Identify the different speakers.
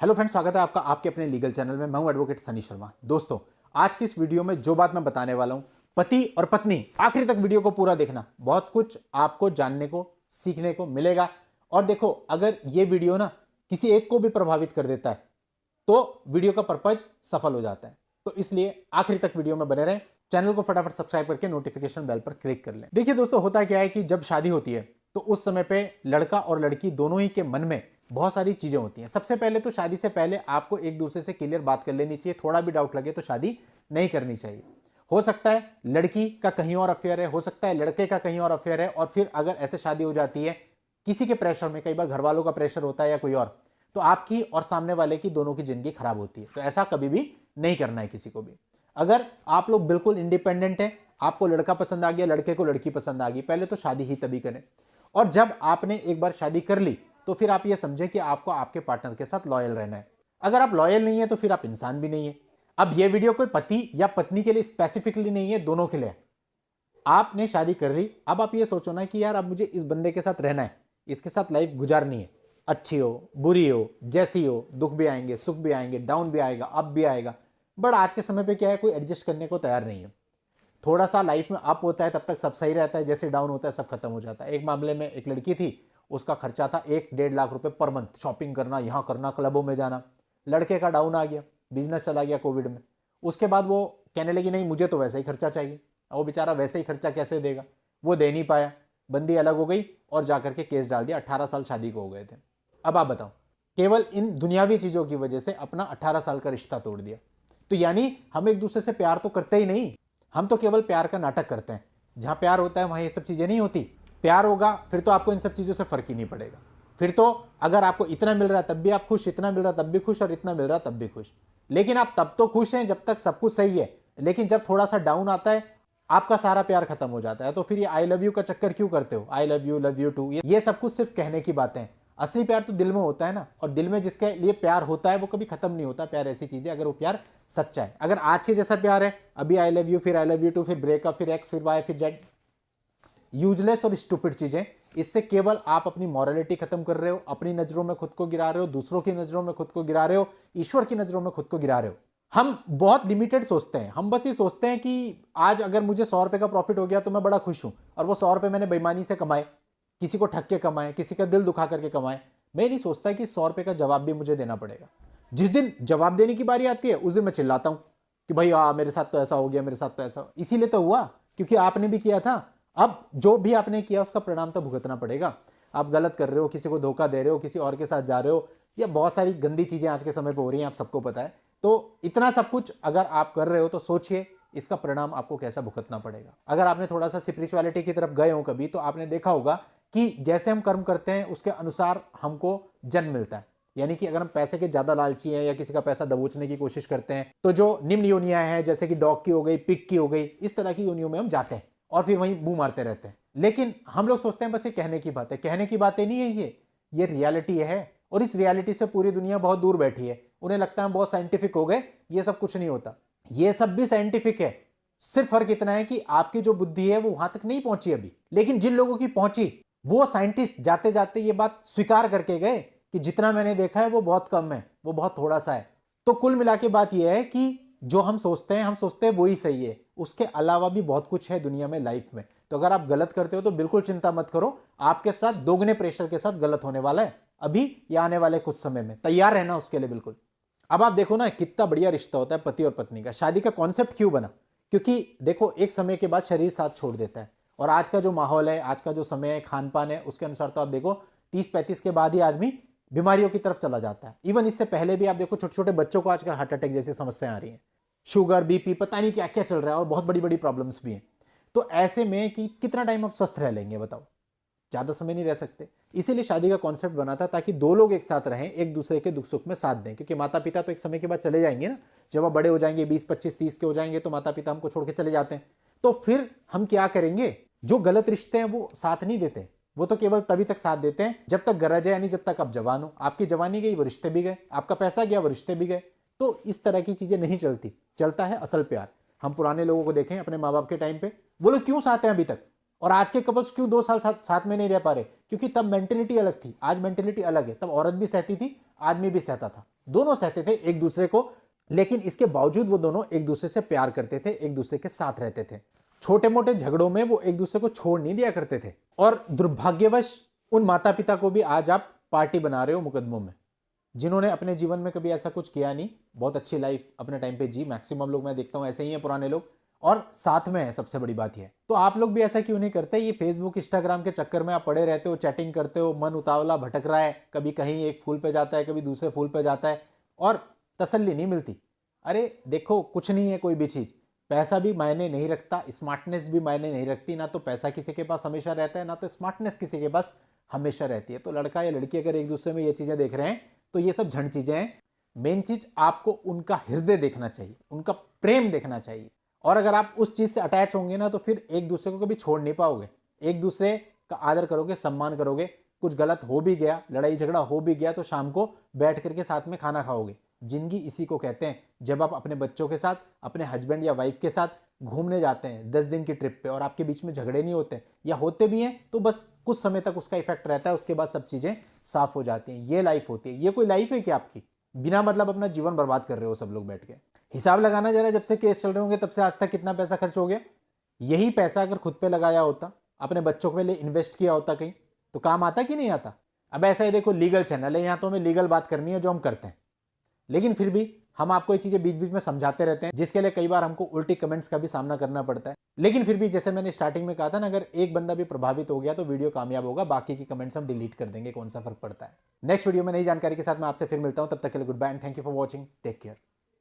Speaker 1: Hello friends, स्वागत है आपका आपके अपने लीगल चैनल में। मैं हूं एडवोकेट सनी शर्मा। दोस्तों, आज की इस वीडियो में जो बात मैं बताने वाला हूं, पति और पत्नी, आखिर तक वीडियो को पूरा देखना। बहुत कुछ आपको जानने को सीखने को मिलेगा। और देखो, अगर ये वीडियो ना किसी एक को भी प्रभावित कर देता है तो वीडियो का पर्पज सफल हो जाता है। तो इसलिए आखिर तक वीडियो में बने रहें। चैनल को फटाफट सब्सक्राइब करके नोटिफिकेशन बेल पर क्लिक कर लें। देखिए दोस्तों, होता क्या है कि जब शादी होती है तो उस समय पे लड़का और लड़की दोनों ही के मन में बहुत सारी चीजें होती हैं। सबसे पहले तो शादी से पहले आपको एक दूसरे से क्लियर बात कर लेनी चाहिए। थोड़ा भी डाउट लगे तो शादी नहीं करनी चाहिए। हो सकता है लड़की का कहीं और अफेयर है, हो सकता है लड़के का कहीं और अफेयर है, और फिर अगर ऐसे शादी हो जाती है किसी के प्रेशर में, कई बार घर वालों का प्रेशर होता है या कोई और, तो आपकी और सामने वाले की दोनों की जिंदगी खराब होती है। तो ऐसा कभी भी नहीं करना है किसी को भी। अगर आप लोग बिल्कुल इंडिपेंडेंट हैं, आपको लड़का पसंद आ गया, लड़के को लड़की पसंद आ गई, पहले तो शादी ही तभी करें। और जब आपने एक बार शादी कर ली तो फिर आप ये समझें कि आपको आपके पार्टनर के साथ लॉयल रहना है। अगर आप लॉयल नहीं है तो फिर आप इंसान भी नहीं है। अब ये वीडियो कोई पति या पत्नी के लिए स्पेसिफिकली नहीं है, दोनों के लिए। आपने शादी कर ली, अब आप ये सोचो ना कि यार अब मुझे इस बंदे के साथ रहना है, इसके साथ लाइफ गुजारनी है। अच्छी हो, बुरी हो, जैसी हो, दुख भी आएंगे, सुख भी आएंगे, डाउन भी आएगा, अप भी आएगा। बट आज के समय पे क्या है, कोई एडजस्ट करने को तैयार नहीं है। थोड़ा सा लाइफ में अप होता है तब तक सब सही रहता है, जैसे डाउन होता है सब खत्म हो जाता है। एक मामले में एक लड़की थी, उसका खर्चा था 1-1.5 लाख रुपए पर मंथ, शॉपिंग करना, यहाँ करना, क्लबों में जाना। लड़के का डाउन आ गया, बिजनेस चला गया कोविड में। उसके बाद वो कहने लगी नहीं मुझे तो वैसा ही खर्चा चाहिए। वो बेचारा वैसे ही खर्चा कैसे देगा, वो दे नहीं पाया, बंदी अलग हो गई और जाकर के केस डाल दिया। 18 साल शादी को हो गए थे। अब आप बताओ, केवल इन दुनियावी चीजों की वजह से अपना 18 साल का रिश्ता तोड़ दिया। तो यानी हम एक दूसरे से प्यार तो करते ही नहीं, हम तो केवल प्यार का नाटक करते हैं। जहां प्यार होता है वहां ये सब चीजें नहीं होती। प्यार होगा फिर तो आपको इन सब चीजों से फर्क ही नहीं पड़ेगा। फिर तो अगर आपको इतना मिल रहा है तब भी आप खुश, इतना मिल रहा है तब भी खुश, और इतना मिल रहा है तब भी खुश। लेकिन आप तब तो खुश हैं जब तक सब कुछ सही है, लेकिन जब थोड़ा सा डाउन आता है आपका सारा प्यार खत्म हो जाता है। तो फिर ये आई लव यू का चक्कर क्यों करते हो? आई लव यू टू, ये सब कुछ सिर्फ कहने की बातें हैं। असली प्यार तो दिल में होता है ना, और दिल में जिसके लिए प्यार होता है वो कभी खत्म नहीं होता। प्यार ऐसी चीज है, अगर वो प्यार सच्चा है। अगर आज के जैसा प्यार है, अभी आई लव यू, फिर आई लव यू टू, फिर ब्रेकअप, फिर एक्स, फिर वाई, फिर जेड, यूजलेस और स्टूपिड चीजें, इससे केवल आप अपनी मॉरलिटी खत्म कर रहे हो, अपनी नजरों में खुद को गिरा रहे हो, दूसरों की नजरों में खुद को गिरा रहे हो, ईश्वर की नजरों में खुद को गिरा रहे हो। हम बहुत लिमिटेड सोचते हैं। हम बस ये सोचते हैं कि आज अगर मुझे 100 रुपए का प्रॉफिट हो गया तो मैं बड़ा खुश हूं, और वो 100 रुपए मैंने बेईमानी से कमाए, किसी को ठग के कमाए, किसी का दिल दुखा करके कमाए। मैं नहीं सोचता कि 100 रुपए का जवाब भी मुझे देना पड़ेगा। जिस दिन जवाब देने की बारी आती है उस दिन मैं चिल्लाता हूं कि भाई मेरे साथ तो ऐसा हो गया, मेरे साथ तो ऐसा। इसीलिए तो हुआ क्योंकि आपने भी किया था। अब जो भी आपने किया उसका परिणाम तो भुगतना पड़ेगा। आप गलत कर रहे हो, किसी को धोखा दे रहे हो, किसी और के साथ जा रहे हो, या बहुत सारी गंदी चीजें आज के समय पर हो रही हैं, आप सबको पता है। तो इतना सब कुछ अगर आप कर रहे हो तो सोचिए इसका परिणाम आपको कैसा भुगतना पड़ेगा। अगर आपने थोड़ा सा स्पिरिचुअलिटी की तरफ गए हो कभी, तो आपने देखा होगा कि जैसे हम कर्म करते हैं उसके अनुसार हमको जन्म मिलता है। यानी कि अगर हम पैसे के ज्यादा लालची हैं या किसी का पैसा दबोचने की कोशिश करते हैं, तो जो निम्न योनियां हैं जैसे कि डॉग की हो गई, पिग की हो गई, इस तरह की योनियों में हम जाते हैं और फिर वहीं मुंह मारते रहते हैं। लेकिन हम लोग सोचते हैं बस ये कहने की बात है। कहने की बातें नहीं है, ये रियलिटी है। और इस रियलिटी से पूरी दुनिया बहुत दूर बैठी है। उन्हें लगता है बहुत साइंटिफिक हो गए, ये सब कुछ नहीं होता। ये सब भी साइंटिफिक है, सिर्फ फर्क इतना है कि आपकी जो बुद्धि है वो वहां तक नहीं पहुंची अभी। लेकिन जिन लोगों की पहुंची, वो साइंटिस्ट जाते जाते ये बात स्वीकार करके गए कि जितना मैंने देखा है वो बहुत कम है, वो बहुत थोड़ा सा है। तो कुल मिला के बात यह है कि जो हम सोचते हैं वही सही है। उसके अलावा भी बहुत कुछ है दुनिया में, लाइफ में। तो अगर आप गलत करते हो तो बिल्कुल चिंता मत करो, आपके साथ दोगुने प्रेशर के साथ गलत होने वाला है अभी या आने वाले कुछ समय में। तैयार रहना उसके लिए बिल्कुल। अब आप देखो ना, कितना बढ़िया रिश्ता होता है पति और पत्नी का। शादी का कॉन्सेप्ट क्यों बना? क्योंकि देखो, एक समय के बाद शरीर साथ छोड़ देता है। और आज का जो माहौल है, आज का जो समय है, खान पान है, उसके अनुसार तो आप देखो 30-35 के बाद ही आदमी बीमारियों की तरफ चला जाता है। इवन इससे पहले भी आप देखो, छोटे छोटे बच्चों को आजकल हार्ट अटैक जैसी समस्याएं आ रही हैं, शुगर, बीपी, पता नहीं क्या क्या चल रहा है, और बहुत बड़ी बड़ी प्रॉब्लम्स भी हैं। तो ऐसे में कि कितना टाइम आप स्वस्थ रह लेंगे बताओ? ज्यादा समय नहीं रह सकते। इसीलिए शादी का कॉन्सेप्ट बना था, ताकि दो लोग एक साथ रहें, एक दूसरे के दुख सुख में साथ दें। क्योंकि माता पिता तो एक समय के बाद चले जाएंगे ना, जब आप बड़े हो जाएंगे, 20, 25, 30 के हो जाएंगे, तो माता पिता हमको छोड़ के चले जाते हैं। तो फिर हम क्या करेंगे? जो गलत रिश्ते हैं वो साथ नहीं देते, वो तो केवल तभी तक साथ देते हैं जब तक गरज है, यानी जब तक आप जवान हो। आपकी जवानी गई, वो रिश्ते भी गए, आपका पैसा गया, वो रिश्ते भी गए। तो इस तरह की चीजें नहीं चलती। चलता है असल प्यार। हम पुराने लोगों को देखें, अपने माँ बाप के टाइम पे, वो लोग क्यों साथ हैं अभी तक? और आज के कपल्स क्यों 2 साल साथ में नहीं रह पा रहे? क्योंकि तब मेंटेलिटी अलग थी, आज मेंटेलिटी अलग है। तब औरत भी सहती थी, आदमी भी सहता था। दोनों सहते थे एक दूसरे को, लेकिन इसके बावजूद वो दोनों एक दूसरे से प्यार करते थे, एक दूसरे के साथ रहते थे। छोटे मोटे झगड़ों में वो एक दूसरे को छोड़ नहीं दिया करते थे। और दुर्भाग्यवश उन माता पिता को भी आज आप पार्टी बना रहे हो मुकदमों में, जिन्होंने अपने जीवन में कभी ऐसा कुछ किया नहीं, बहुत अच्छी लाइफ अपने टाइम पे जी। मैक्सिमम लोग मैं देखता हूं ऐसे ही हैं, पुराने लोग, और साथ में है। सबसे बड़ी बात यह है, तो आप लोग भी ऐसा क्यों नहीं करते? ये फेसबुक इंस्टाग्राम के चक्कर में आप पड़े रहते हो, चैटिंग करते हो, मन उतावला भटक रहा है, कभी कहीं एक फूल पे जाता है, कभी दूसरे फूल पे जाता है, और तसल्ली नहीं मिलती। अरे देखो, कुछ नहीं है कोई भी चीज, पैसा भी मायने नहीं रखता, स्मार्टनेस भी मायने नहीं रखती। ना तो पैसा किसी के पास हमेशा रहता है, ना तो स्मार्टनेस किसी के पास हमेशा रहती है। तो लड़का या लड़की अगर एक दूसरे में ये चीजें देख रहे हैं तो ये सब झंड चीजें हैं। मेन चीज आपको उनका हृदय देखना चाहिए, उनका प्रेम देखना चाहिए। और अगर आप उस चीज से अटैच होंगे ना, तो फिर एक दूसरे को कभी छोड़ नहीं पाओगे, एक दूसरे का आदर करोगे, सम्मान करोगे। कुछ गलत हो भी गया, लड़ाई झगड़ा हो भी गया, तो शाम को बैठ करके साथ में खाना खाओगे। जिंदगी इसी को कहते हैं। जब आप अपने बच्चों के साथ, अपने हस्बैंड या वाइफ के साथ घूमने जाते हैं 10 दिन की ट्रिप पे, और आपके बीच में झगड़े नहीं होते, या होते भी हैं तो बस कुछ समय तक उसका इफेक्ट रहता है, उसके बाद सब चीजें साफ हो जाती हैं। ये लाइफ होती है। ये कोई लाइफ है कि आपकी बिना मतलब अपना जीवन बर्बाद कर रहे हो सब लोग बैठ के? हिसाब लगाना जरा, जब से केस चल रहे होंगे तब से आज तक कितना पैसा खर्च हो गया। यही पैसा अगर खुद पे लगाया होता, अपने बच्चों के लिए इन्वेस्ट किया होता कहीं, तो काम आता कि नहीं आता? अब ऐसा ही देखो, लीगल चैनल है, यहाँ तो हमें लीगल बात करनी है जो हम करते हैं, लेकिन फिर भी हम आपको ये चीजें बीच बीच में समझाते रहते हैं, जिसके लिए कई बार हमको उल्टी कमेंट्स का भी सामना करना पड़ता है। लेकिन फिर भी जैसे मैंने स्टार्टिंग में कहा था ना, अगर एक बंदा भी प्रभावित हो गया तो वीडियो कामयाब होगा, बाकी की कमेंट्स हम डिलीट कर देंगे, कौन सा फर्क पड़ता है। नेक्स्ट वीडियो में नई जानकारी के साथ मैं आपसे फिर मिलता हूं, तब तक के लिए good bye and thank you for watching, take care.